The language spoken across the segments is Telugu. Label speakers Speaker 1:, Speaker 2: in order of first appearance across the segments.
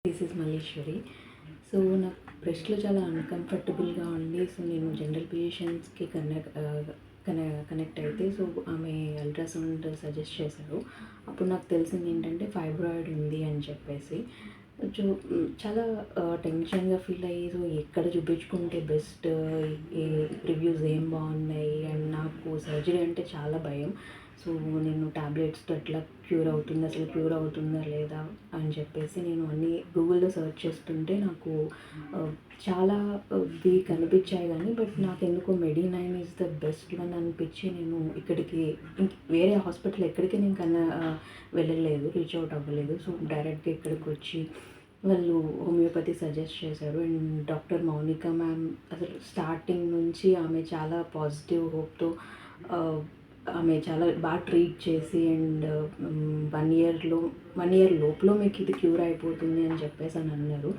Speaker 1: This is Malleswari. సో నాకు బ్రెస్ట్‌లో చాలా అన్‌కంఫర్టబుల్‌గా ఉండి, సో నేను జనరల్ ఫిజిషియన్స్‌కి కనెక్ట్ అయితే, సో ఆమె అల్ట్రాసౌండ్ సజెస్ట్ చేశారు. అప్పుడు నాకు తెలిసింది ఏంటంటే ఫైబ్రాయిడ్ ఉంది అని చెప్పేసి. చాలా టెన్షన్‌గా ఫీల్ అయ్యి, సో ఎక్కడ చూపించుకుంటే బెస్ట్, ఈ రివ్యూస్ ఏం బాగున్నాయి, అండ్ నాకు సర్జరీ అంటే చాలా భయం. సో నేను టాబ్లెట్స్‌తో ఎట్లా క్యూర్ అవుతుంది, అసలు క్యూర్ అవుతుందా లేదా అని చెప్పేసి నేను అన్నీ గూగుల్‌లో సెర్చ్ చేస్తుంటే నాకు చాలా కనిపించాయి కానీ, బట్ నాకెందుకో మెడి9 ఈజ్ ద బెస్ట్ వన్ అనిపించి నేను ఇక్కడికి వేరే హాస్పిటల్ ఎక్కడికి నేను వెళ్ళలేదు, రీచ్ అవుట్ అవ్వలేదు. సో డైరెక్ట్గా ఇక్కడికి వచ్చి వాళ్ళు హోమియోపతి సజెస్ట్ చేశారు. అండ్ డాక్టర్ మౌనిక మ్యామ్ అసలు స్టార్టింగ్ నుంచి ఆమె చాలా పాజిటివ్ హోప్‌తో ఆమె చాలా బాగా ట్రీట్ చేసి, అండ్ 1 ఇయర్ లోపల మీకు ఇది క్యూర్ అయిపోతుంది అని చెప్పేసి అని అన్నారు.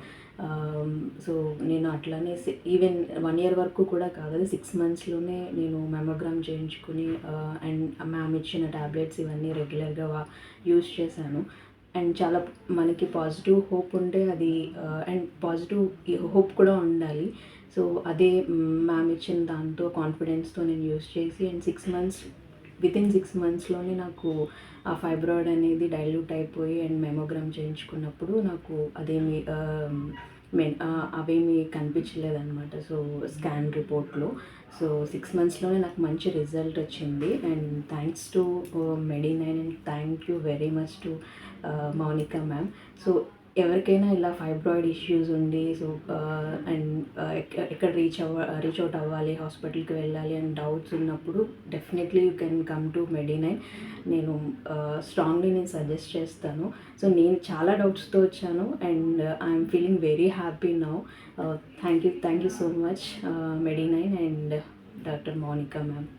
Speaker 1: సో నేను అట్లానే ఈవెన్ 1 ఇయర్ వరకు కూడా కాదు, అది 6 మంత్స్‌లోనే నేను మెమోగ్రామ్ చేయించుకుని అండ్ మ్యామ్ ఇచ్చిన టాబ్లెట్స్ ఇవన్నీ రెగ్యులర్గా యూజ్ చేశాను. అండ్ చాలా మనకి పాజిటివ్ హోప్ ఉంటే అది అండ్ పాజిటివ్ హోప్ కూడా ఉండాలి. సో అదే మ్యామ్ ఇచ్చిన దాంతో కాన్ఫిడెన్స్‌తో నేను యూజ్ చేసి, అండ్ వితిన్ 6 మంత్స్‌లోనే నాకు ఆ ఫైబ్రాయిడ్ అనేది డైల్యూట్ అయిపోయి, అండ్ మెమోగ్రామ్ చేయించుకున్నప్పుడు నాకు అదేమి అవేమీ కనిపించలేదనమాట. సో స్కాన్ రిపోర్ట్‌లో. సో 6 మంత్స్‌లోనే నాకు మంచి రిజల్ట్ వచ్చింది. And thanks to Medi9 and thank you very much to Mounika ma'am. So ఎవరికైనా ఇలా ఫైబ్రాయిడ్ ఇష్యూస్ ఉండి, సో అండ్ ఎక్కడ రీచ్ అవుట్ అవ్వాలి, హాస్పిటల్కి వెళ్ళాలి అని డౌట్స్ ఉన్నప్పుడు definitely you can come to Medi9. నేను స్ట్రాంగ్లీ సజెస్ట్ చేస్తాను. సో నేను చాలా డౌట్స్తో వచ్చాను, and I'm feeling very happy now. Thank you so much మెడి9 and doctor Mounika ma'am.